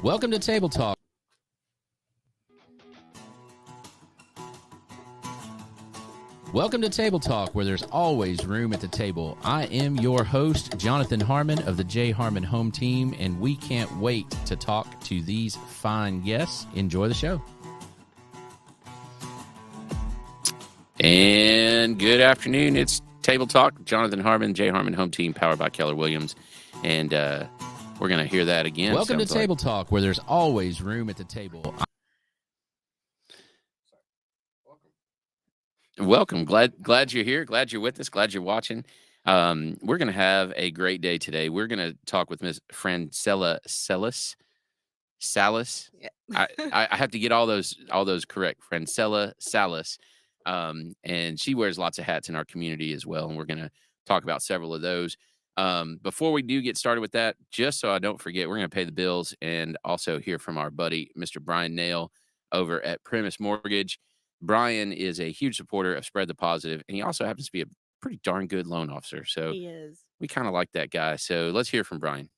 Welcome to Table Talk. Welcome to Table Talk, where there's always room at the table. I am your host, Jonathan Harmon of the J. Harmon Home Team, and we can't wait to talk to these fine guests. Enjoy the show. And good afternoon. It's Table Talk, Jonathan Harmon, J. Harmon Home Team, powered by Keller Williams. And we're going to hear that again. Welcome to Table Talk, where there's always room at the table. Welcome. Glad you're here. Glad you're with us. Glad you're watching. We're going to have a great day today. We're going to talk with Miss Francela Salas. Yeah. I have to get all those correct. Francela Salas. And she wears lots of hats in our community as well. And we're going to talk about several of those. Before we do get started with that, just so I don't forget, we're going to pay the bills and also hear from our buddy, Mr. Brian Nail over at Premise Mortgage. Brian is a huge supporter of Spread the Positive, and he also happens to be a pretty darn good loan officer. So he is. We kind of like that guy. So let's hear from Brian.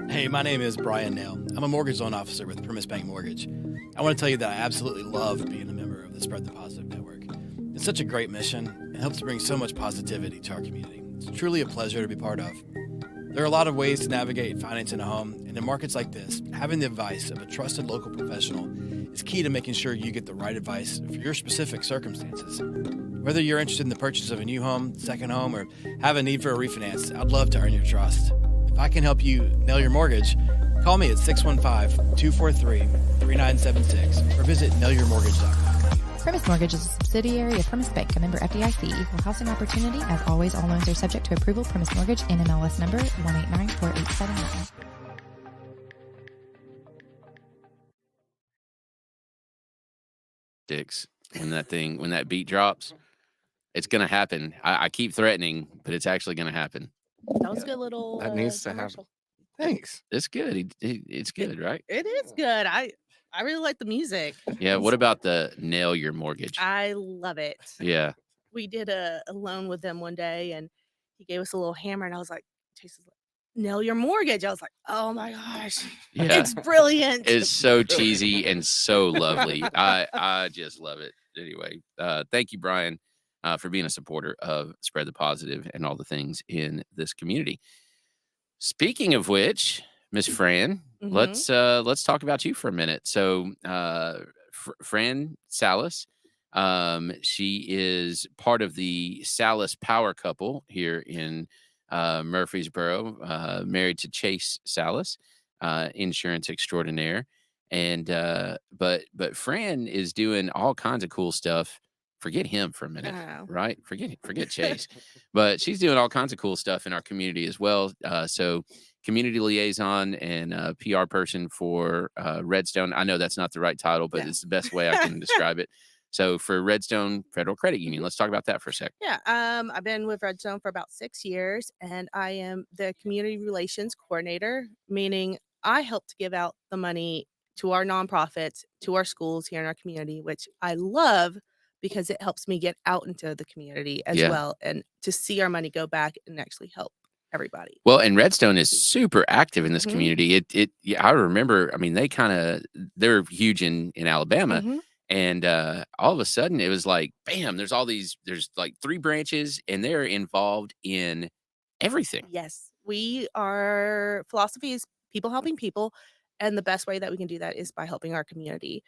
Hey, my name is Brian Nail. I'm a mortgage loan officer with Premise Bank Mortgage. I want to tell you that I absolutely love being a member of the Spread the Positive Network. It's such a great mission and helps bring so much positivity to our community. It's truly a pleasure to be part of. There are a lot of ways to navigate financing a home, and in markets like this, having the advice of a trusted local professional is key to making sure you get the right advice for your specific circumstances. Whether you're interested in the purchase of a new home, second home, or have a need for a refinance, I'd love to earn your trust. If I can help you nail your mortgage, call me at 615-243-3976 or visit nailyourmortgage.com. Premise Mortgage is a subsidiary of Premise Bank, a member FDIC, equal housing opportunity. As always, all loans are subject to approval. Premise Mortgage, NMLS number 1894879. When that beat drops, it's going to happen. I keep threatening, but it's actually going to happen. That was a good little. That needs to happen. Thanks. It's good. It's good, right? It is good. I really like the music. Yeah. What about the Nail Your Mortgage? I love it. Yeah. We did a loan with them one day, and he gave us a little hammer, and I was like, "Nail Your Mortgage." I was like, "Oh my gosh, yeah. It's brilliant." It's so cheesy and so lovely. I just love it. Anyway, thank you, Brian, for being a supporter of Spread the Positive and all the things in this community. Speaking of which, Miss Fran, let's talk about you for a minute. So, Fran Salas, she is part of the Salas power couple here in Murfreesboro, married to Chase Salas, insurance extraordinaire, and but Fran is doing all kinds of cool stuff. Forget him for a minute, right? Forget Chase, but she's doing all kinds of cool stuff in our community as well. So community liaison and PR person for Redstone. I know that's not the right title, but it's the best way I can describe it. So for Redstone Federal Credit Union, let's talk about that for a sec. Yeah, I've been with Redstone for about 6 years, and I am the community relations coordinator, meaning I help to give out the money to our nonprofits, to our schools here in our community, which I love because it helps me get out into the community as well and to see our money go back and actually help everybody. Well, and Redstone is super active in this community. I remember, I mean, they're huge in Alabama. And all of a sudden it was like, bam, there's like 3 branches and they're involved in everything. Yes. Our philosophy is people helping people. And the best way that we can do that is by helping our community.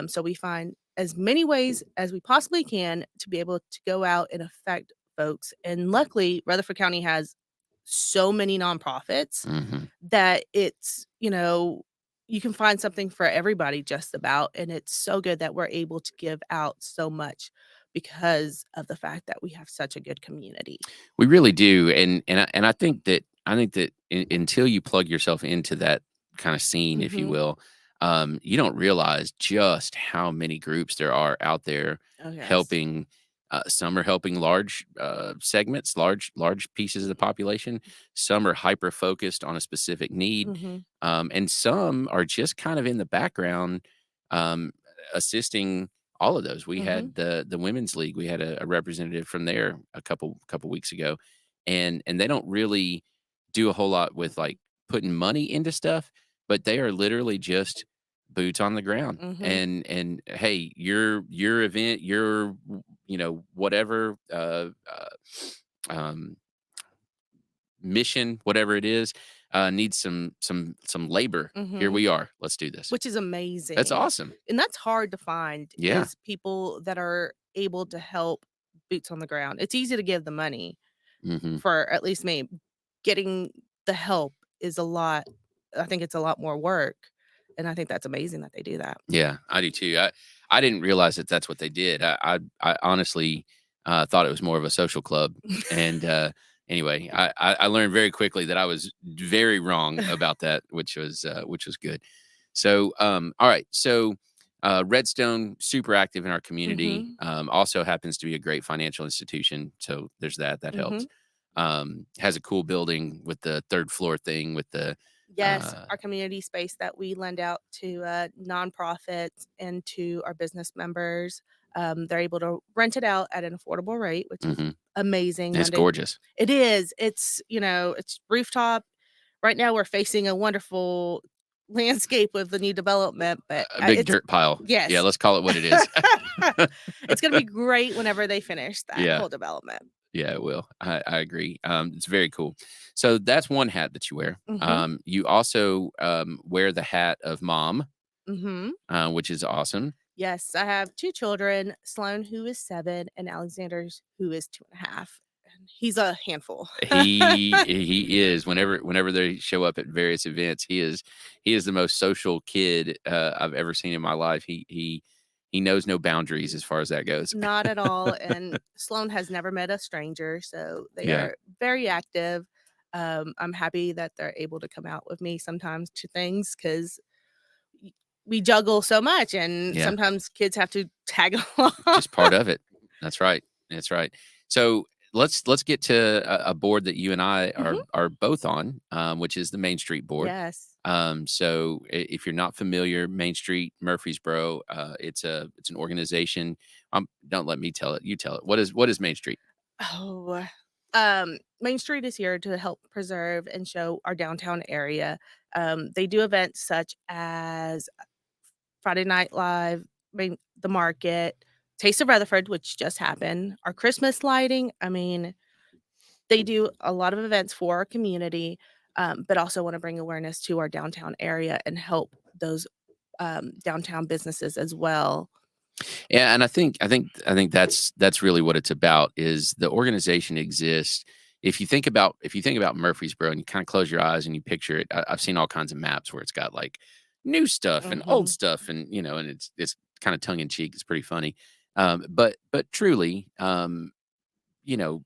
So we find as many ways as we possibly can to be able to go out and affect folks. And luckily, Rutherford County has so many nonprofits that it's, you can find something for everybody just about. And it's so good that we're able to give out so much because of the fact that we have such a good community. We really do. And I think that until you plug yourself into that kind of scene, if you will, you don't realize just how many groups there are out there helping. Some are helping large segments, large pieces of the population. Some are hyper focused on a specific need, and some are just kind of in the background, assisting all of those. We had the Women's League. We had a representative from there a couple weeks ago, and they don't really do a whole lot with, like, putting money into stuff, but they are literally just boots on the ground, Mhm. and, "Hey, your event, your, whatever, um, mission, whatever it is, needs some labor. Here Mhm. we are. Let's do this." Which is That's amazing. awesome. And that's hard to find Yeah. is people that are able to help boots on the ground. It's easy to give the money Mhm. for at least me. Getting the help is a lot I think it's a lot more work, and I think that's amazing that they do that. Yeah, I do too. I didn't realize that that's what they did. I honestly, thought it was more of a social club, and, anyway, I learned very quickly that I was very wrong about that, which was good. So, alright, so, Redstone, super active in our community, Mhm. also happens to be a great financial institution, so there's that helps. Mhm. Has a cool building with the 3rd floor thing with the, Yes, uh our community space that we lend out to, nonprofits and to our business members, they're able to rent it out at an affordable rate, which is mhm, amazing it's Monday. gorgeous. It is, it's rooftop. Right now, we're facing a wonderful landscape with the new development, but, A big it's dirt pile. Yeah, yes. let's call it what it is. It's gonna be great whenever they finish that Yeah, whole development. yeah, it will. I agree. It's very cool. So that's one hat that you wear. Mhm, You also, wear the hat of mom, mhm. which is awesome. Yes, I have 2 children, Sloan, who is 7, and Alexander's, who is 2.5, and he's a handful. He is whenever they show up at various events, he is the most social kid, I've ever seen in my life. He knows no boundaries as far as that goes. Not at all, and Sloan has never met a stranger, so they Yeah, are very active. I'm happy that they're able to come out with me sometimes to things 'cause we juggle so much, and yeah. sometimes kids have to tag along. Just part of it. That's right. That's right. So let's get to a board that you and I Mhm. are both on, which is the Main Street board. Yes. So if you're not familiar, Main Street Murfreesboro, it's an organization. Don't let me tell it. You tell it. What is Main Street? Oh, Main Street is here to help preserve and show our downtown area. They do events such as Friday Night Live, the market, Taste of Rutherford, which just happened, our Christmas lighting. I mean, they do a lot of events for our community, but also want to bring awareness to our downtown area and help those downtown businesses as well. Yeah, and I think that's really what it's about is the organization exists. If you think about Murfreesboro and you kind of close your eyes and you picture it, I've seen all kinds of maps where it's got like new stuff and old Mhm. stuff, and and it's kind of tongue in cheek. It's pretty funny, but truly, you know,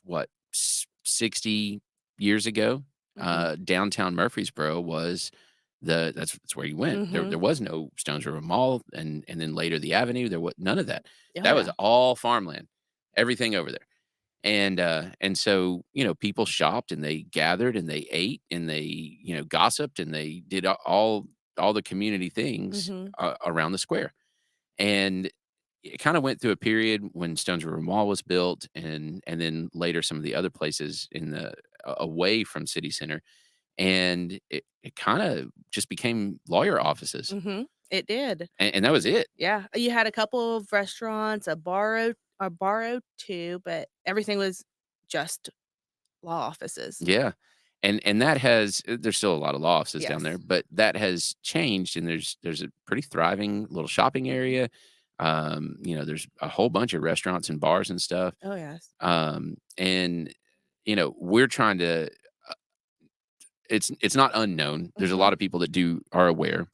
what 60 years ago, Mhm. downtown Murfreesboro was that's where you went. There Mhm. was no Stones River Mall, and then later the Avenue. There was none of that. Oh That was yeah. all farmland, everything over there. And so people shopped and they gathered and they ate and they gossiped and they did all the community things Mhm. around the square. And it kind of went through a period when Stones River Mall was built, and then later some of the other places in the away from city center, and it kind of just became lawyer offices, Mhm. It did. and that was it. Yeah, you had a couple of restaurants, a bar or 2, but everything was just law offices. Yeah, and that has there's still a lot of law offices down there, Yes. but that has changed, and there's a pretty thriving little shopping Mhm. area. There's a whole bunch of restaurants and bars and stuff. Oh, yes. And we're trying to it's not unknown. There's a Mhm. lot of people that are aware,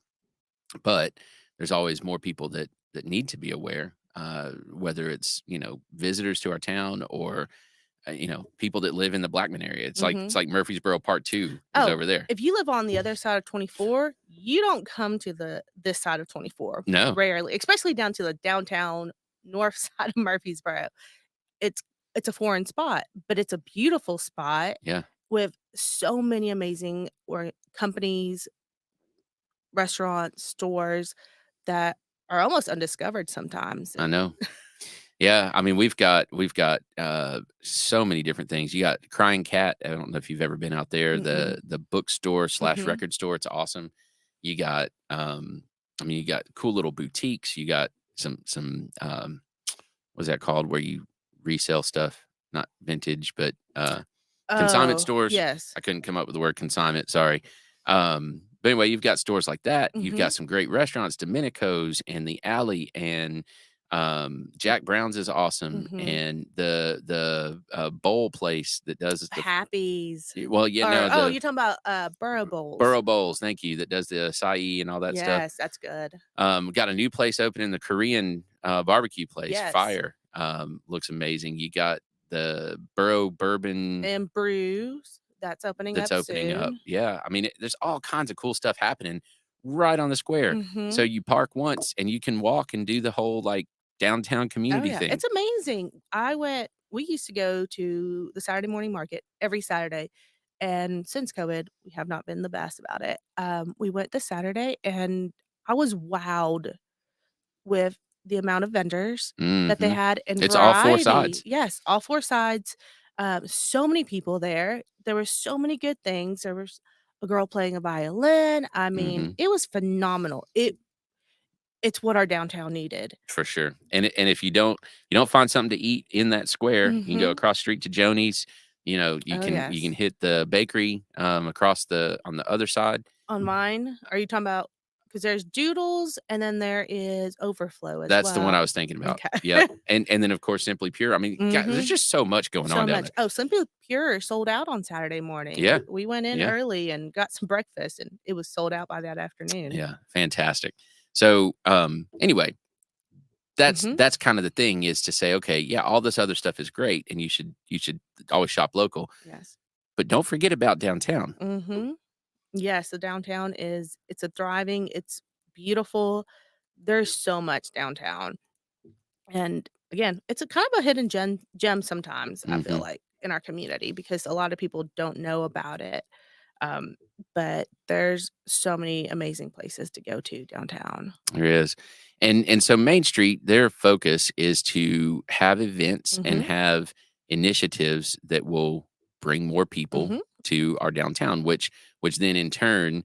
but there's always more people that need to be aware, whether it's visitors to our town or people that live in the Blackman area. It's Mhm. like Murfreesboro Part 2 is Oh, over there. if you live on the other side of 24, you don't come to this side of 24, No. rarely, especially down to the downtown north side of Murfreesboro. It's it's a foreign spot, but it's a beautiful spot Yeah, with so many amazing or companies, restaurants, stores that are almost undiscovered sometimes, I and know. Yeah, I mean, we've got, so many different things. You got Crying Cat, I don't know if you've ever been out there, Mm-mm. the bookstore slash Mhm. record store, it's awesome. You got, I mean, you got cool little boutiques, you got some, what's that called, where you resell stuff? Not vintage, but, consignment Oh, stores. yes. I couldn't come up with the word consignment, sorry. But anyway, you've got stores like that. You've Mhm. got some great restaurants, Domenico's and The Alley, and Jack Brown's is awesome, Mhm. and the bowl place that does the Happies. well, yeah, Or no, oh, the you're talking about, Burrow Bowls. Burro Bowls, thank you, that does the acai and all that stuff. Yes, that's good. Got a new place opening, the Korean, barbecue place, Yes. Fire, looks amazing. You got the Burro Bourbon And Brews, that's opening that's up opening up. soon. Yeah, I mean, there's all kinds of cool stuff happening right on the square. So Mhm. you park once and you can walk and do the whole, like, downtown Oh, community yeah, thing. it's amazing. We used to go to the Saturday morning market every Saturday, and since COVID, we have not been the best about it. We went this Saturday, and I was wowed with the amount of vendors that they Mhm. had and It's all 4 variety. sides. Yes, all 4 sides. So many people there. There were so many good things. There was a girl playing a violin. I mean, Mhm. it was phenomenal. It's what our downtown needed. For sure. And if you don't find something to eat in that square, you can go Mhm. across the street to Joni's. You know, you Oh, can yes. hit the bakery, across the on the other side. On mine, are you talking about? Because there's Doodles and then there is Overflow as That's the one I well. was thinking about. Okay. Yep. And then, of course, Simply Pure. I mean, God, there's Mhm. just so much going So on down much. there. Oh, Simply Pure sold out on Saturday morning. Yeah. We went in Yeah. early and got some breakfast, and it was sold out by that afternoon. Yeah. Fantastic. So, anyway, Mhm. that's kind of the thing, is to say, okay, yeah, all this other stuff is great, and you should always shop local, Yes. but don't forget about downtown. Mhm. Yes, the downtown it's a thriving, it's beautiful. There's so much downtown. And again, it's a kind of a hidden gem sometimes, I feel Hmm. like, in our community because a lot of people don't know about it. Um, but there's so many amazing places to go to downtown. There is. And so Main Street, their focus is to have events and Mhm. have initiatives that will bring more people Mhm. to our downtown, which then in turn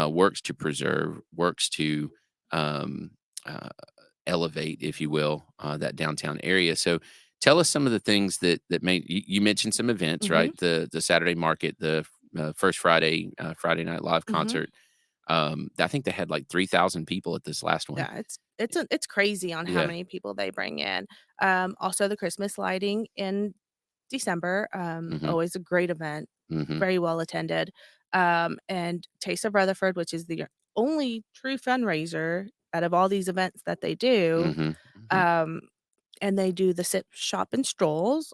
works to preserve, works to um, uh, elevate, if you will, that downtown area. So tell us some of the things that made you mentioned some events, Mhm. right? The Saturday market, the first Friday night live Mhm. concert. I think they had like 3,000 people at this last one. Yeah, it's crazy on how Yeah. many people they bring in. Also the Christmas lighting in December, Mhm. always a great event, Mhm. very well attended. And Taste of Rutherford, which is the only true fundraiser out of all these events that they do. Mhm. Mhm. Um, and they do the Sip, Shop, and Strolls,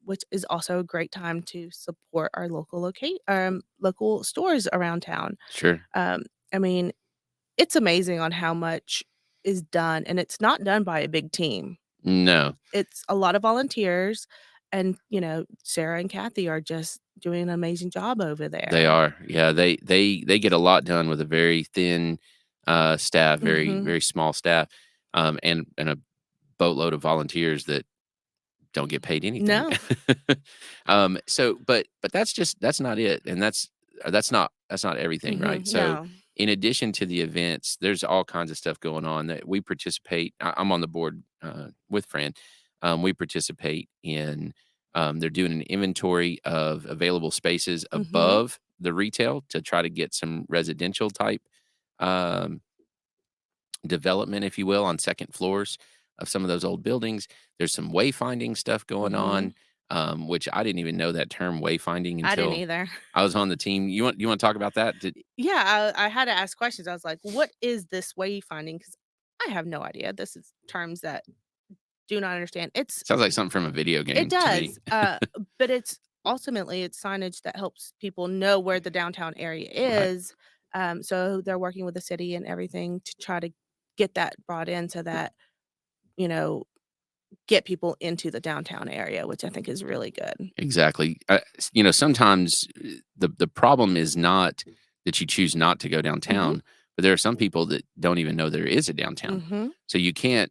which is also a great time to support our local stores around town. Sure. Um, I mean, it's amazing on how much is done, and it's not done by a big team. No, It's a lot of volunteers, and, Sarah and Kathy are just doing an amazing job over they there. are. Yeah, they get a lot done with a very thin, staff, very, Mhm. very small staff, and a boatload of volunteers that don't get paid anything. No. But that's not it, and that's not everything, right? Mhm. So, No. in addition to the events, there's all kinds of stuff going on that we participate. I'm on the board with Fran. We participate in. They're doing an inventory of available spaces Mhm. above the retail to try to get some residential type um, development, if you will, on second floors of some of those old buildings. There's some wayfinding stuff going Mhm. on, which I didn't even know that term wayfinding I didn't until either. I was on the team. You want to talk about that? Yeah, I had to ask questions. I was like, "What is this wayfinding?" Because I have no idea. This is terms that do not understand. Sounds like something from a video It game to me. does, but it's signage that helps people know where the downtown area Right. is, so they're working with the city and everything to try to get that brought in so that, you know, get people into the downtown area, which I think is really good. Exactly. Sometimes the problem is not that you choose not to go Mhm, downtown, but there are some people that don't even know there is a downtown. mhm, So you can't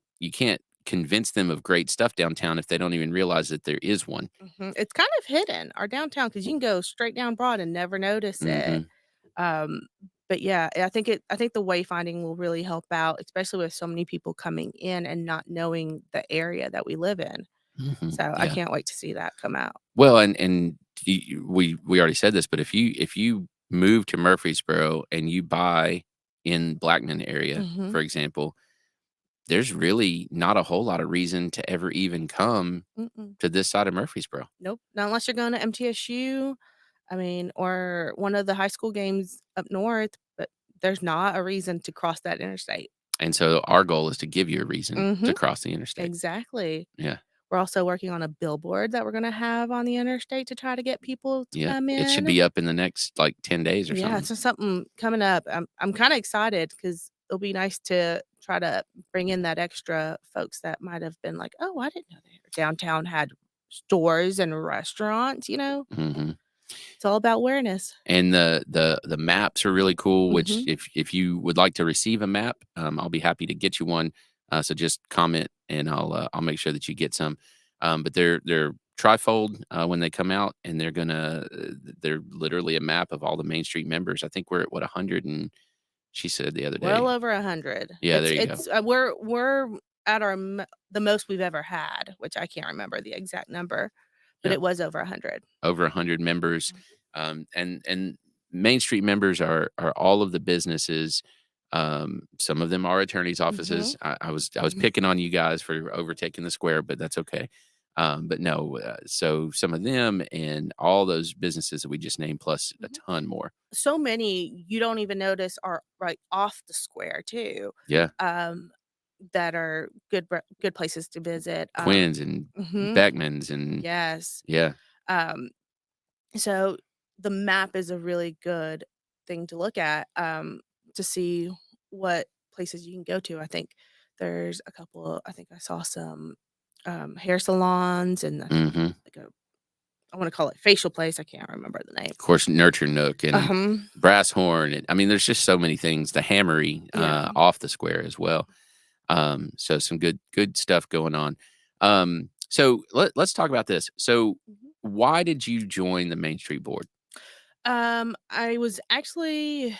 convince them of great stuff downtown if they don't even realize that there is one. It's kind of hidden, our downtown, because you can go straight down Broad and never notice it. Mhm. Um, but yeah, I think the wayfinding will really help out, especially with so many people coming in and not knowing the area that we live in. Mhm. So I Yeah. can't wait to see that come out. Well, and we already said this, but if you move to Murfreesboro and you buy in Blackman area, Mhm. for example, there's really not a whole lot of reason to ever even come Mm-mm. to this side of Murfreesboro. Nope, not unless you're going to MTSU, I mean, or one of the high school games up north, but there's not a reason to cross that interstate. And so our goal is to give you a reason to Mhm. cross the interstate. Exactly. Yeah. We're also working on a billboard that we're gonna have on the interstate to try to get people to Yeah. come It should in. be up in the next like 10 days or Yeah, something. it's just something coming up. I'm kinda excited because 'cause it'll be nice to try to bring in that extra folks that might have been like, "Oh, I didn't know that downtown had stores and restaurants," you know? Mhm. It's all about awareness. And the maps are really cool, which Mhm, if you would like to receive a map, I'll be happy to get you one. So just comment and I'll make sure that you get some. But they're trifold when they come out, and they're literally a map of all the Main Street members. I think we're at what 100, and she said the other well day. over 100. Yeah, there you go. We're at our the most we've ever had, which I can't remember the exact number, but Yeah. it was over 100. Over 100 members, and Main Street members are all of the businesses. Some of them are attorneys' Mhm. offices. I was picking on you guys for overtaking the square, but that's okay. But no, so some of them and all those businesses that we just named, plus a Mhm. ton more. So many you don't even notice are right off the square too, Yeah, um, that are good places to visit. Quinn's and Mhm. Beckman's and Yes. yeah, Um, so the map is a really good thing to look at, to see what places you can go to. I think there's a couple I think I saw some, hair salons and I think mhm. like a I wanna call it facial place, I can't remember the name. Of course, Nurture Nook and Um, Brass Horn. And, I mean, there's just so many things. The Hammery yeah. off the square as well. So some good stuff going on. So let's talk about this. So Mhm. why did you join the Main Street Board? I was actually,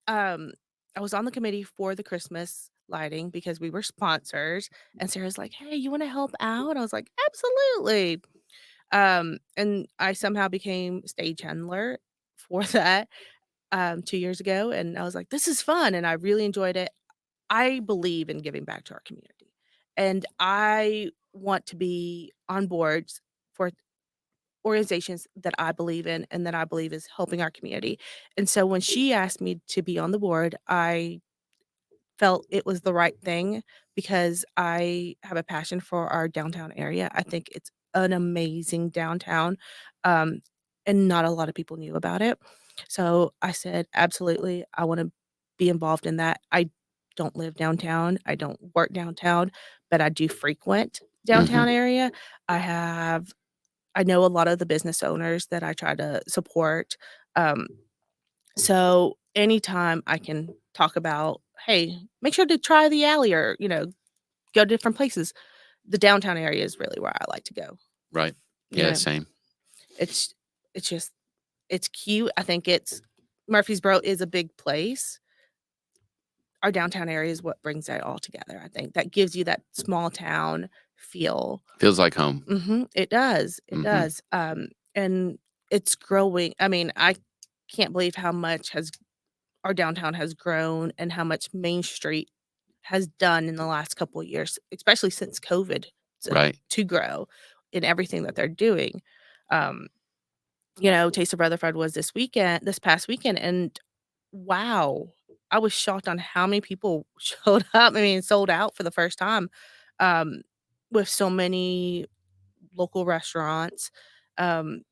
um, I was on the committee for the Christmas lighting because we were sponsors, and Sarah's like, "Hey, you wanna help out?" I was like, "Absolutely." And I somehow became stage handler for that, 2 years ago, and I was like, "This is fun," and I really enjoyed it. I believe in giving back to our community, and I want to be on boards for organizations that I believe in and that I believe is helping our community. And so when she asked me to be on the board, I felt it was the right thing because I have a passion for our downtown area. I think it's an amazing downtown, um, and not a lot of people knew about it. So I said, absolutely, I want to be involved in that. I don't live downtown, I don't work downtown, but I do frequent Hmm. downtown area. I have I know a lot of the business owners that I try to support. Um, so anytime I can talk about, hey, make sure to try the alley or, go to different places. The downtown area is really where I like to go. Right. You Yeah. know, Same. it's it's just it's cute. I think it's Murfreesboro is a big place. Our downtown area is what brings that all together. I think that gives you that small town feel. Feels like home. It does, it Hmm. does, and it's growing. I mean, I can't believe how much has our downtown has grown and how much Main Street has done in the last couple of years, especially since COVID Right. to grow in everything that they're doing. Um, Taste of Rutherford was this past weekend, and wow, I was shocked on how many people showed up. I mean, sold out for the first time, um, with so many local restaurants. Um,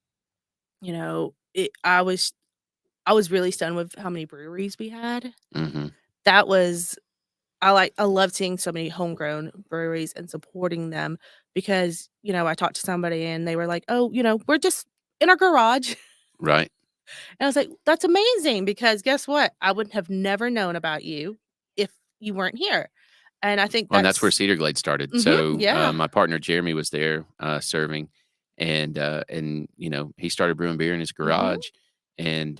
I was really stunned with how many breweries we had. Hmm. That was I love seeing so many homegrown breweries and supporting them because, I talked to somebody and they were like, "Oh, we're just in our garage." Right. And I was like, "That's amazing because guess what? I would have never known about you if you weren't here." And I think Well, and that's where that's Cedar Glade started. Mhm, So, yeah. my partner Jeremy was there, serving, and he started brewing beer in his Mhm, garage, and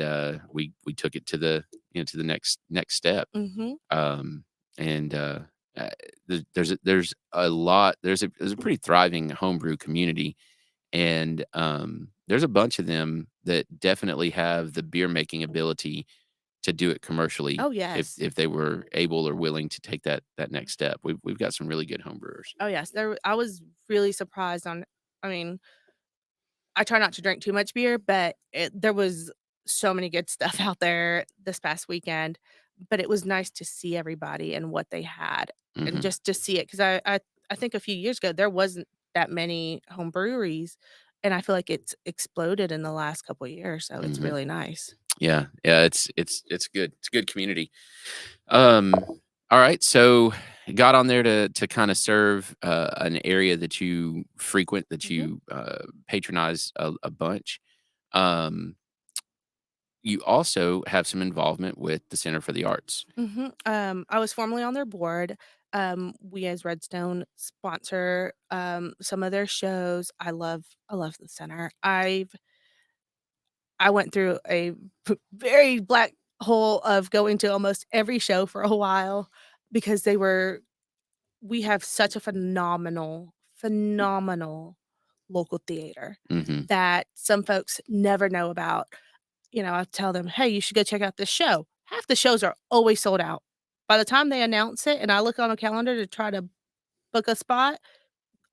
we took it to the to the next step. mhm. Um, and uh, there's a pretty thriving homebrew community, and there's a bunch of them that definitely have the beer making ability to do it commercially Oh, if yes. if they were able or willing to take that next step. We've got some really good home brewers. Oh, yes. I was really surprised on I mean, I try not to drink too much beer, but there was so many good stuff out there this past weekend, but it was nice to see everybody and what they had and Mhm, just to see it 'cause I think a few years ago, there wasn't that many home breweries, and I feel like it's exploded in the last couple of years, so it's mhm. really nice. Yeah, yeah, it's good. It's a good community. Um, all right, so got on there to kinda serve, an area that you frequent, that Mhm. you, patronize a bunch. Um, you also have some involvement with the Center for the Arts. Mhm. I was formerly on their board. We as Redstone sponsor some of their shows. I love the center. I went through a very black hole of going to almost every show for a while because we have such a phenomenal local theater Mhm, that some folks never know about. I tell them, "Hey, you should go check out this show." Half the shows are always sold out. By the time they announce it and I look on a calendar to try to book a spot,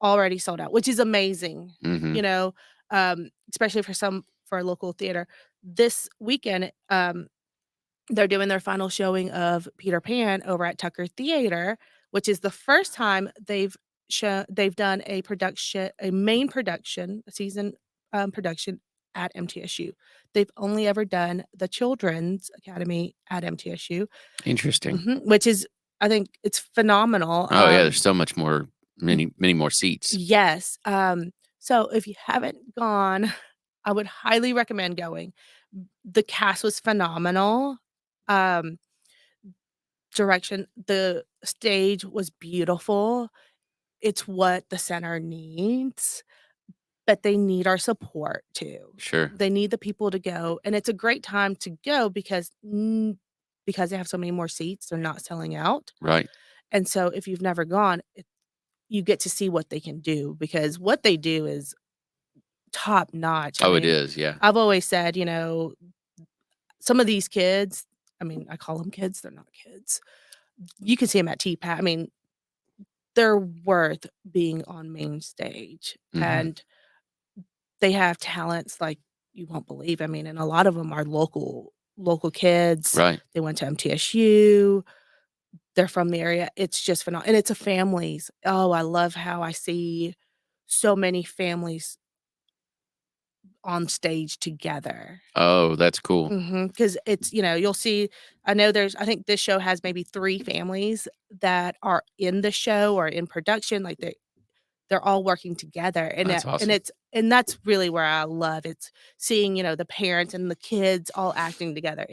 already sold out, which is amazing, you mhm. know, especially for a local theater. This weekend, they're doing their final showing of Peter Pan over at Tucker Theater, which is the first time they've done a main production, a season, production at MTSU. They've only ever done the Children's Academy at MTSU, Interesting. which is I think it's phenomenal. Oh, yeah, there's so much more Y many more seats. yes, so if you haven't gone, I would highly recommend going. The cast was phenomenal. Um Direction the stage was beautiful. It's what the center needs, but they need our support too. Sure. They need the people to go, and it's a great time to go because they have so many more seats, they're not selling out, Right. and so if you've never gone, you get to see what they can do because what they do is top notch. I Oh, it mean, is, yeah. I've always said, some of these kids, I mean, I call them kids, they're not kids. You can see them at TPAT. I mean, they're worth being on main stage, Mhm. and they have talents like you won't believe. I mean, and a lot of them are local kids. Right. They went to MTSU. They're from the area. It's just phenomenal, and it's a families. Oh, I love how I see so many families on stage together. Oh, that's cool. Because it's you'll see I think this show has maybe 3 families that are in the show or in production, like, they're all working together, That's awesome. and that's really where I love it's seeing, the parents and the kids all acting together.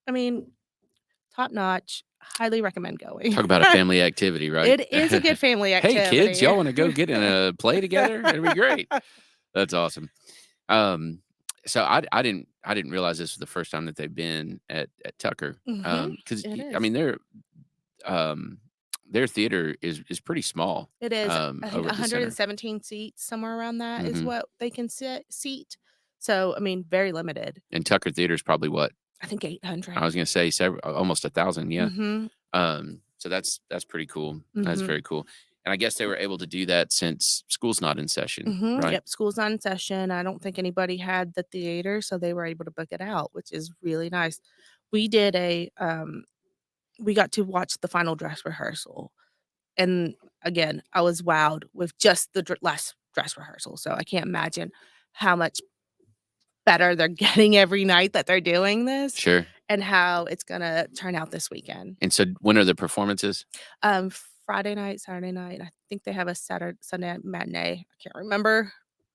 I mean, top notch, highly recommend going. Talk about a family activity, right? It is a good family "Hey, kids, activity. y'all wanna go get in a play together? It'd be great." That's awesome. Um, so I didn't realize this was the first time that they've been at Tucker, Mhm. because It I is. mean, um, their theater is pretty small, It is, I think over at the center. 117 seats, somewhere around that is Mhm. what they can seat. So, I mean, very limited. And Tucker Theater is probably what? I think I 800. was gonna say almost 1,000, yeah. Mhm, So that's pretty cool. That's mhm, very cool. And I guess they were able to do that since school's not in session, right? yep, school's not in session. I don't think anybody had the theater, so they were able to book it out, which is really nice. We did we got to watch the final dress rehearsal, and again, I was wowed with just the last dress rehearsal, so I can't imagine how much better they're getting every night that they're doing this Sure. and how it's gonna turn out this weekend. And so when are the performances? Um, Friday night, Saturday night, I think they have a Sunday matinee. I can't remember.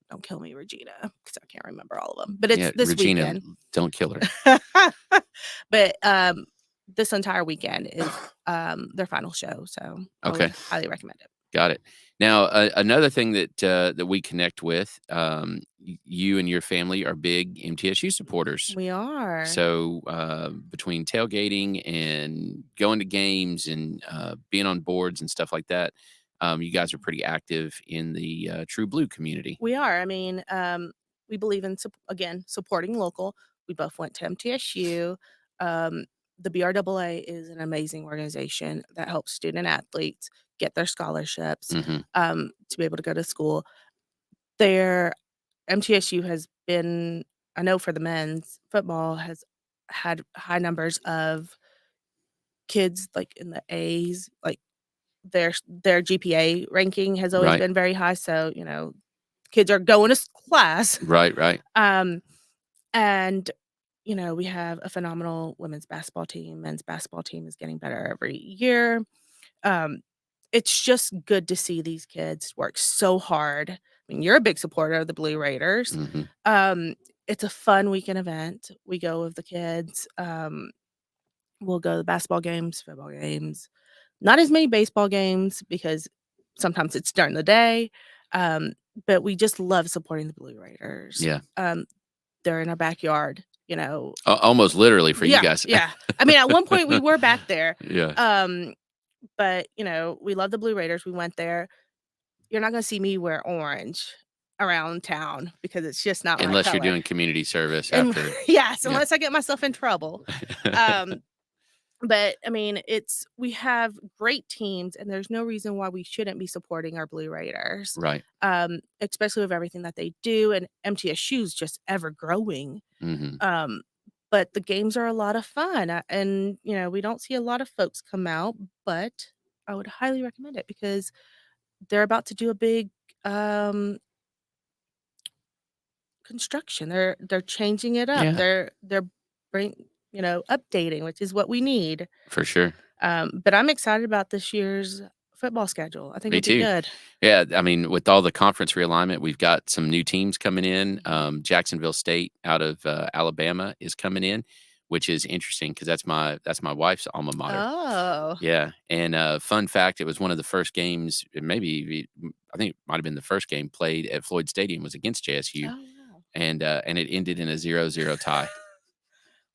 Don't kill me, Regina, because I can't remember all of them. But it's Yeah, this Regina, weekend. don't kill her. But, this entire weekend is their final show. So I would Okay. highly recommend it. Got it. Now, another thing that we connect with, you and your family are big MTSU supporters. We are. So between tailgating and going to games and being on boards and stuff like that, you guys are pretty active in the True Blue community. We are. I mean, we believe in again supporting local. We both went to MTSU. Um, the BRAA is an amazing organization that helps student athletes get their scholarships Hmm. to be able to go to school. Their MTSU has been, I know for the men's football has had high numbers of kids like in the A's, like their GPA ranking has always Right. been very high. So kids are going to class. Right. Right. Um, and we have a phenomenal women's basketball team. Men's basketball team is getting better every year. Um, it's just good to see these kids work so hard. I mean, you're a big supporter of the Blue Raiders. Hmm. Um, it's a fun weekend event. We go with the kids. We'll go to the basketball games, football games, not as many baseball games because sometimes it's during the day. Um, but we just love supporting the Blue Raiders. Yeah. They're in our backyard, you know. Almost literally for you Yeah, guys. yeah. I mean, at one point we were back there. Yeah. But we love the Blue Raiders. We went there. You're not gonna see me wear orange around town because it's just not my Unless you're color. doing community service And after. yes, Yeah. unless I get myself in trouble. Um, but I mean, we have great teams, and there's no reason why we shouldn't be supporting our Blue Raiders. Right. Especially with everything that they do, and MTSU is just ever growing. Hmm. Um, but the games are a lot of fun, and we don't see a lot of folks come out, but I would highly recommend it because they're about to do a big construction. They're changing it up. Yeah. They're updating, which is what we need. For sure. But I'm excited about this year's football schedule. I think Me it'll be too. good. Yeah, I mean, with all the conference realignment, we've got some new teams coming in. Mhm. Jacksonville State out of Alabama is coming in, which is interesting because that's my wife's alma mater. Oh. Yeah, and fun fact, it was one of the first games, I think it might have been the first game played at Floyd Stadium was against JSU, Oh, wow. and it ended in a 0-0 tie.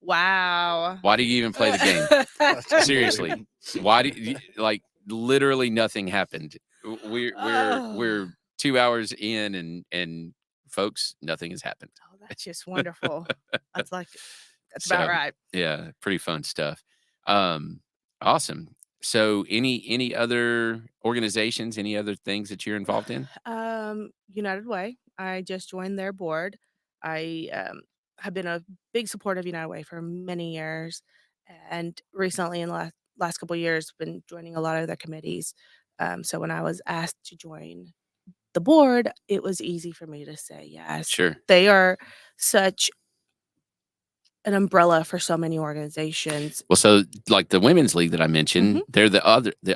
Wow. Why do you even play the game? Seriously, why do you, like literally nothing happened? We're Oh. 2 hours in and folks, nothing has happened. Oh, that's just wonderful. That's about So, right. yeah, pretty fun stuff. Um, awesome. So any other organizations, any other things that you're involved in? United Way. I just joined their board. I have been a big supporter of United Way for many years, and recently in the last couple of years, been joining a lot of their committees. So when I was asked to join the board, it was easy for me to say yes. Sure. They are such an umbrella for so many organizations. Well, so like the women's league that I mentioned, Mhm. they're the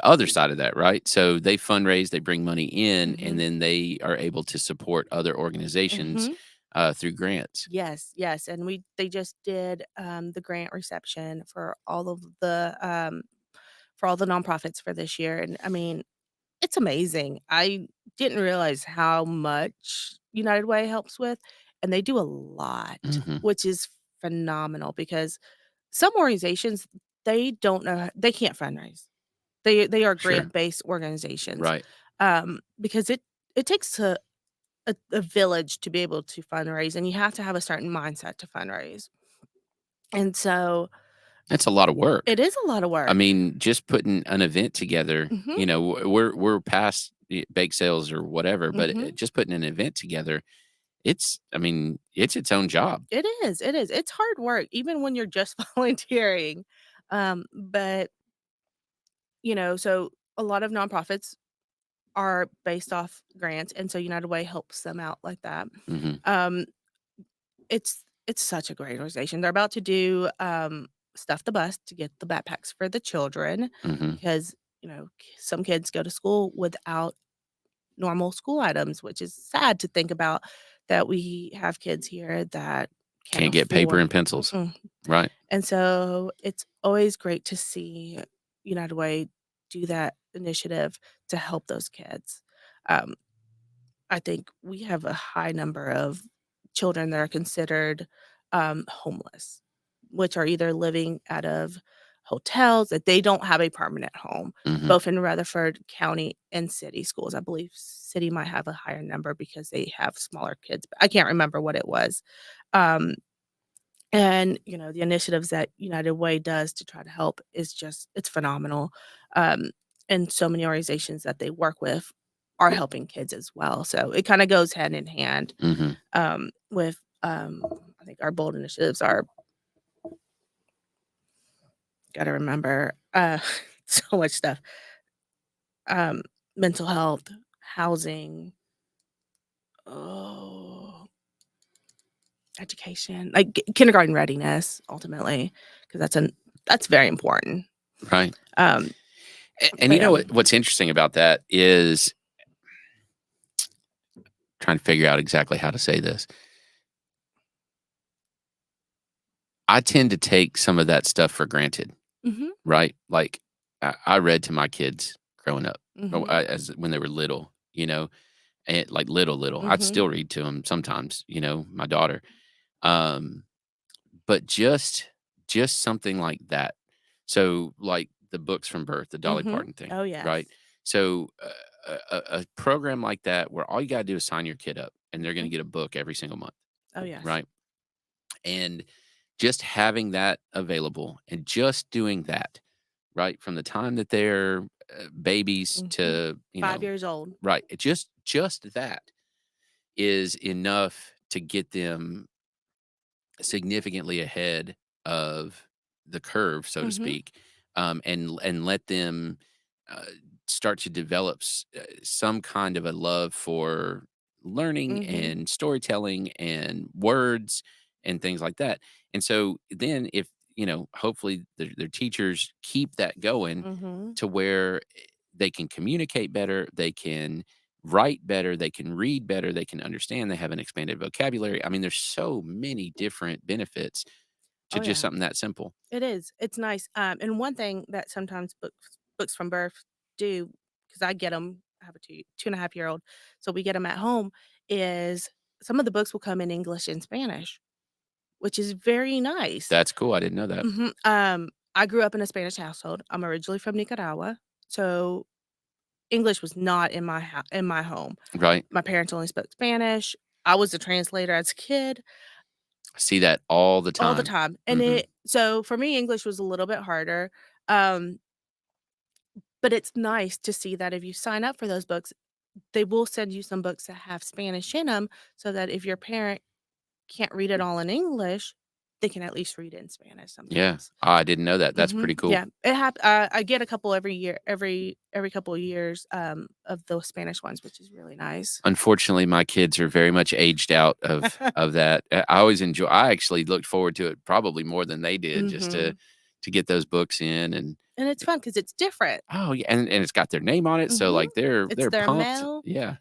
other side of that, right? So they fundraise, they bring money in, Mhm. and then they are able to support other organizations Mhm. through grants. Yes, yes, and they just did the grant reception for all the nonprofits for this year, and I mean, it's amazing. I didn't realize how much United Way helps with, and they do a lot, Hmm. which is phenomenal because some organizations, they don't know they can't fundraise. They are Sure. grant-based organizations, Right. because it takes a village to be able to fundraise, and you have to have a certain mindset to fundraise. And so That's a lot of work. it is a lot of I work. mean, just putting an event together, Mhm, we're past bake sales or whatever, but mhm. just putting an event together, I mean, it's its own job. It is. It's hard work even when you're just volunteering. But, so a lot of nonprofits are based off grants, and so United Way helps them out like that. Hmm. Um, it's such a great organization. They're about to do, Stuff the Bus to get the backpacks for the children Hmm. because, some kids go to school without normal school items, which is sad to think about that we have kids here that can't Can't get paper afford. and pencils. Mm-mm. Right. And so it's always great to see United Way do that initiative to help those kids. Um, I think we have a high number of children that are considered, homeless, which are either living out of hotels that they don't have a permanent home, Mhm. both in Rutherford County and city schools. I believe city might have a higher number because they have smaller kids, but I can't remember what it was. Um, and, the initiatives that United Way does to try to help is just it's phenomenal. Um, and so many organizations that they work with are helping kids as well. So it kinda goes hand in hand, Mhm. with, I think our bold initiatives are gotta remember, so much stuff. Um, Mental health, housing, oh, education, like, kindergarten readiness, ultimately, because that's very important. Right. Um, And but you know yeah. what's interesting about that is trying to figure out exactly how to say this. I tend to take some of that stuff for granted, Mhm, right? Like I read to my kids growing up, mhm, as when they were little, and like little. I'd mhm, still read to them sometimes, my daughter. Um, but just something like that. So like the books from birth, the Dolly mhm. Parton thing, Oh, yes. right? So a program like that where all you got to do is sign your kid up and they're going to Mhm. get a book every single month, Oh, yes. right? And just having that available and just doing that, right? From the time that they're babies Mhm. to, 5 years old. right. Just that is enough to get them significantly ahead of the curve, so to Mhm, speak, and let them uh, start to develop some kind of a love for learning mhm, and storytelling and words and things like that. And so then, if hopefully their teachers keep that going mhm. to where they can communicate better, they can write better, they can read better, they can understand, they have an expanded vocabulary. I mean, there's so many different benefits to Oh, just yeah. something that simple. It is. It's nice. And one thing that sometimes books from birth do, because I get them. I have a 2.5-year-old, so we get them at home, is some of the books will come in English and Spanish, which is very nice. That's cool. I didn't know that. Mhm. I grew up in a Spanish household. I'm originally from Nicaragua, so English was not in my home. Right. My parents only spoke Spanish. I was a translator as a kid, I see that all the all the time. time, and Hmm. for me, English was a little bit harder, um, but it's nice to see that if you sign up for those books, they will send you some books that have Spanish in them, so that if your parent can't read it all in English, they can at least read it in Spanish Yeah. sometimes. I didn't know that. That's Mhm, pretty cool. yeah, I get a couple every year, every couple of years, of those Spanish ones, which is really nice. Unfortunately, my kids are very much aged out of that. I actually looked forward to it probably more than they did just to Mhm, get those books in and and it's fun because it's different. oh yeah, and it's got their name on it, so Mhm. like they're It's they're their pumped. mail. Yeah.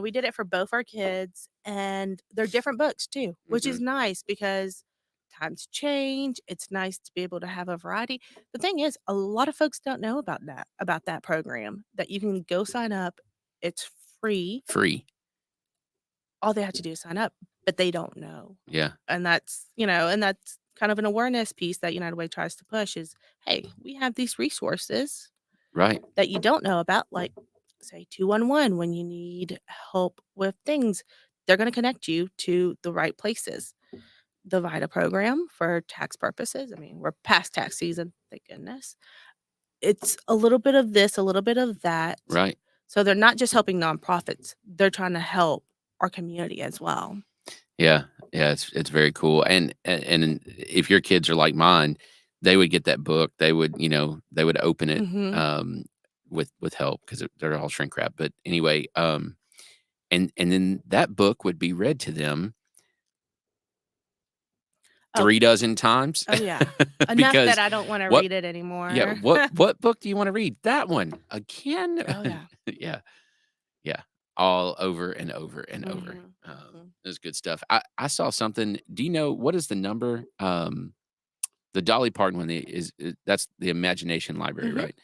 We did it for both our kids, and they're different books too, which Hmm. is nice because times change. It's nice to be able to have a variety. The thing is, a lot of folks don't know about that program, that you can go sign up. It's free. Free. All they have to do is sign up, but they don't know. Yeah. And that's kind of an awareness piece that United Way tries to push is, hey, we have these resources Right. that you don't know about, like, say, 211 when you need help with things. They're going to connect you to the right places. The VITA program for tax purposes. I mean, we're past tax season, thank goodness. It's a little bit of this, a little bit of that. Right. So they're not just helping nonprofits, they're trying to help our community as well. Yeah, yeah, it's very cool, and if your kids are like mine, they would get that book. They would open it, Mhm. with help because they're all shrink wrap. But anyway, and then that book would be read to them Oh, 3 dozen times oh, yeah. Enough that because I don't wanna what read it yeah, anymore. what book do you wanna read? That one again? Oh, yeah. Yeah. Yeah, all over and over and over. Mhm. Mhm. It was good stuff. I saw something. Do you know what is the number? The Dolly Parton one that's the Imagination Library, Mhm. right?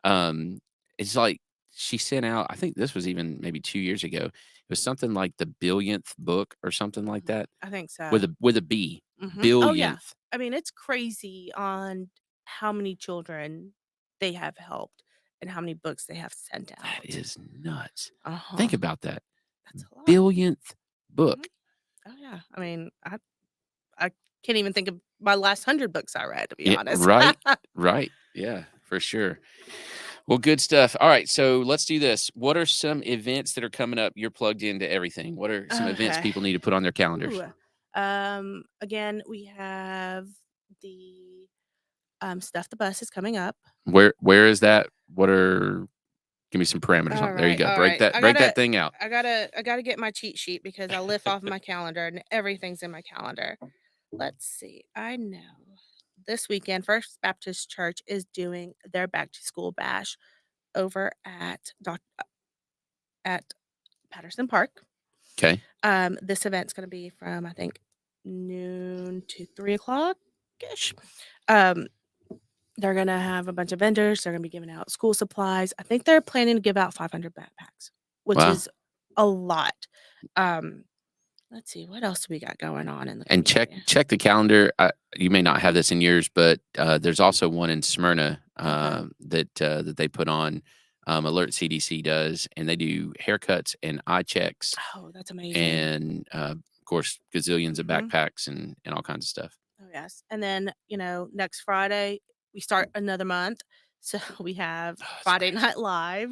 Um, it's like she sent out, I think this was even maybe 2 years ago. It was something like the billionth book or something like that I think with so. a B. Oh, yeah. Billionth. I mean, it's crazy on how many children they have helped and how many books they have sent That out. is nuts. Uh-huh. Think about that. That's a lot. Billionth Mhm. book. Oh, yeah. I mean, I can't even think of my last 100 books I read, to be Yeah, honest. right, right. Yeah, for sure. Well, good stuff. All right, so let's do this. What are some events that are coming up? You're plugged into everything. What are some events Okay. people need to put on their calendars? Ooh. Again, we have the Stuff the Bus is coming up. Where is that? What are Give me some parameters on All it. There you right, go. all right. Break that thing out. I gotta get my cheat sheet because I live off my calendar and everything's in my calendar. Let's see. I know this weekend, First Baptist Church is doing their back to school bash over at Patterson Park. Okay. This event's gonna be from I think noon to 3 o'clock ish. Um, they're gonna have a bunch of vendors. They're gonna be giving out school supplies. I think they're planning to give out 500 backpacks, which Wow. is a lot. Um, let's see what else we got going on in the And community. check the calendar. You may not have this in yours, but there's also one in Smyrna Okay. that they put on. Alert CDC does, and they do haircuts and eye checks, Oh, that's amazing. and of course gazillions of Mhm. backpacks and all kinds of stuff. Oh, yes. And then, next Friday, we start another month. So we have Oh, that's Friday fast. Night Live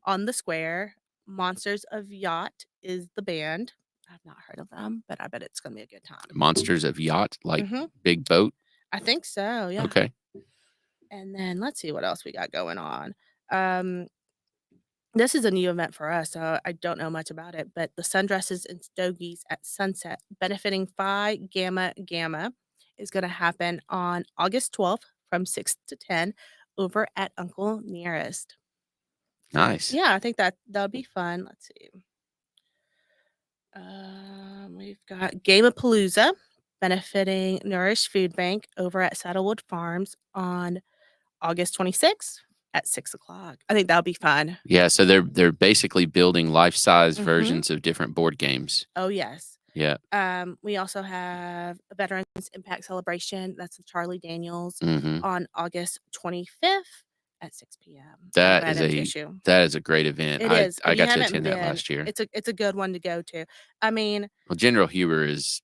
on the Square. Monsters of Yacht is the band. I've not heard of them, but I bet it's going to be a good time. Monsters of Yacht, like Mhm. big boat. I think so, yeah. Okay. And then let's see what else we got going on. Um, this is a new event for us, so I don't know much about it, but the Sundresses and Stogies at Sunset, benefiting Phi Gamma Gamma, is going to happen on August 12th from 6 to 10 over at Uncle Nearest. Nice. Yeah, I think that'll be fun. Let's see. We've got Gamapalooza benefiting Nourish Food Bank over at Saddlewood Farms on August 26th at 6 o'clock. I think that'll be fun. Yeah. So they're basically building life size Mhm. versions of different board games. Oh, yes. Yeah. We also have a Veterans Impact Celebration. That's with Charlie Daniels Hmm. on August 25th at 6 p.m. over That at is a MTSU. that is a great event. It is. I If you got to haven't attend that been, last year. it's a good one to go to. I mean, Well, General Huber is,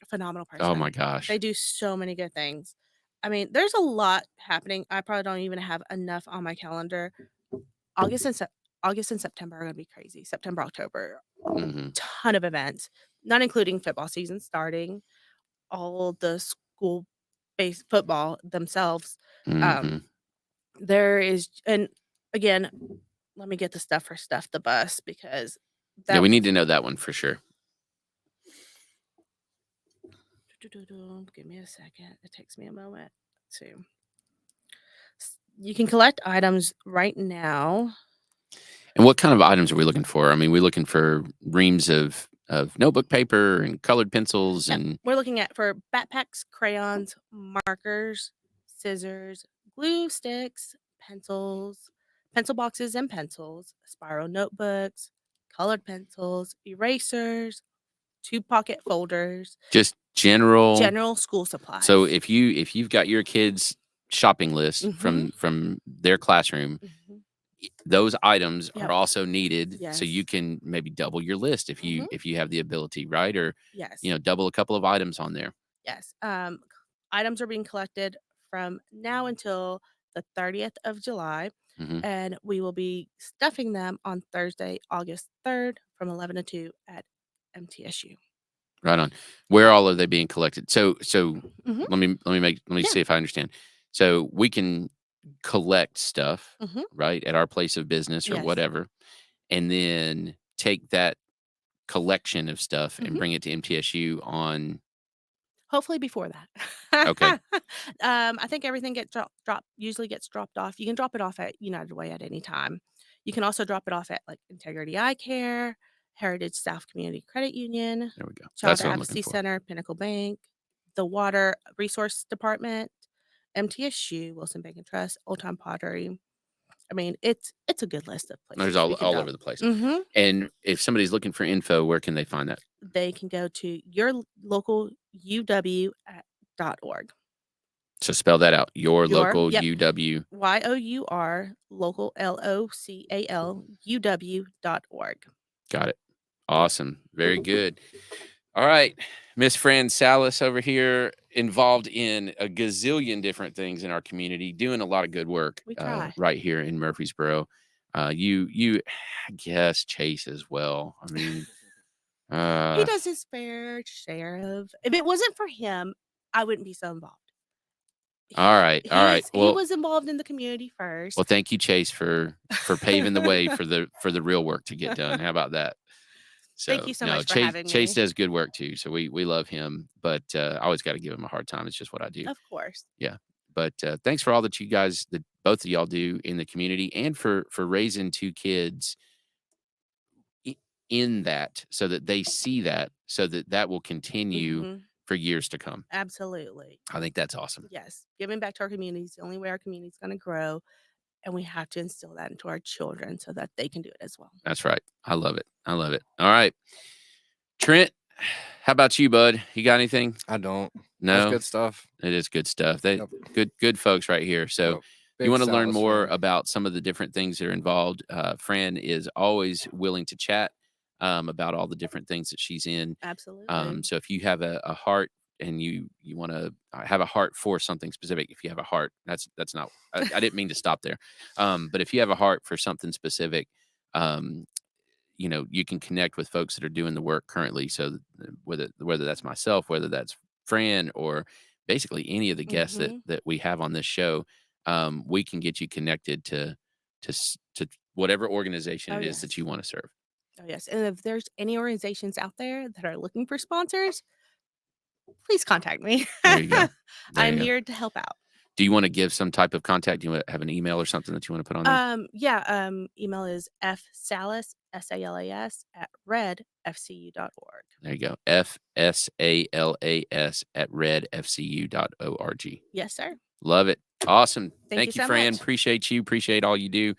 phenomenal oh my person. They gosh. do so many good things. I mean, there's a lot happening. I probably don't even have enough on my calendar. August and Sep August and September are gonna be crazy. September, October, Hmm. ton of events, not including football season starting, all the school-based football themselves. Hmm. Um, there is and again, let me get the stuff for Stuff the Bus because Yeah, we that's need to know that one for sure. give me a second. It takes me a moment to you can collect items right now. And what kind of items are we looking for? I mean, we're looking for reams of notebook paper and colored pencils Yep. and We're looking at for backpacks, crayons, markers, scissors, glue sticks, pencils, pencil boxes and pencils, spiral notebooks, colored pencils, erasers, two pocket folders, just general. general school So supplies. if you've got your kids' shopping list Mhm. from their classroom, Mhm. those items are Yep. also needed, so you Yes. can maybe double your list Mhm. if you have the ability, right? Or Yes. double a couple of items on there. Yes. Items are being collected from now until the 30th of July, Hmm. and we will be stuffing them on Thursday, August 3rd from 11 to 2 at MTSU. Right on. Where all are they being collected? So Mhm. let me Yeah. see if I understand. So we can collect stuff, Mhm. right, at our place of business or Yes. whatever, and then take that collection of stuff and Mhm. bring it to MTSU on. Hopefully before that. Okay. I think everything gets usually gets dropped off. You can drop it off at United Way at any time. You can also drop it off at like Integrity Eye Care, Heritage South Community Credit Union, There we go. Child That's what I'm looking Advocacy for. Center, Pinnacle Bank, the Water Resource Department, MTSU, Wilson Bank and Trust, Old Time Pottery. I mean, it's a good list of There's places we can all go. over the place. Mhm. And if somebody's looking for info, where can they find that? They can go to your local UW.org. So spell that out. Your local Yep. UW. YOUR local LOCAL UW.org. Got it. Awesome. Very good. All right. Miss Fran Salas over here, involved in a gazillion different things in our community, doing a lot of good work We try. right here in Murfreesboro. You, I guess Chase as well. I mean, He does his fair share of. If it wasn't for him, I wouldn't be so involved. all right. He was involved in the community first. Well, thank you, Chase, for paving the way for the real work to get done. How about that? So Thank you so much for having Chase me. does good work too. So we love him, but I always got to give him a hard time. It's just what I do. Of course. Yeah. But thanks for all that you guys, that both of y'all do in the community, and for raising two kids in that, so that they see that, so that that will continue Mhm. for years to come. Absolutely. I think that's awesome. Yes. Giving back to our community is the only way our community is going to grow. And we have to instill that into our children so that they can do it as well. That's right. I love it. I love it. All right. Trent, how about you, bud? You got anything? I don't. No. That's good stuff. It is good stuff. They Yep. good folks right here. So Yep. you Big want to learn Salas more fan. about some of the different things that are involved. Fran is always willing to chat about all the different things that she's in. Absolutely. So if you have a heart, and you want to have a heart for something specific, if you have a heart, that's not, I didn't mean to stop there. But if you have a heart for something specific, you can connect with folks that are doing the work currently. So whether that's myself, whether that's Fran, or basically any of the guests that we have on this show, we can get you connected to whatever organization it is that you want to serve. Oh, yes. And if there's any organizations out there that are looking for sponsors, please contact me. There you go. I'm here to help out. Do you want to give some type of contact? Do you want to have an email or something that you want to put on there? Yeah. Email is fsalas, SALAS, at redfcu.org. There you go. FSALAS at redfcu.org. Yes, sir. Love it. Awesome. Thank you so Fran. much. Appreciate you. Appreciate all you do.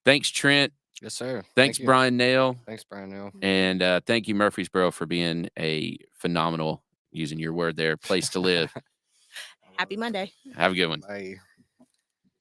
Thanks, Trent. Yes, sir. Thanks, Thank you. Brian Nail. Thanks, Brian Nail. And thank you, Murfreesboro, for being a phenomenal, using your word there, place to live. Happy Monday. Have a good one. Bye.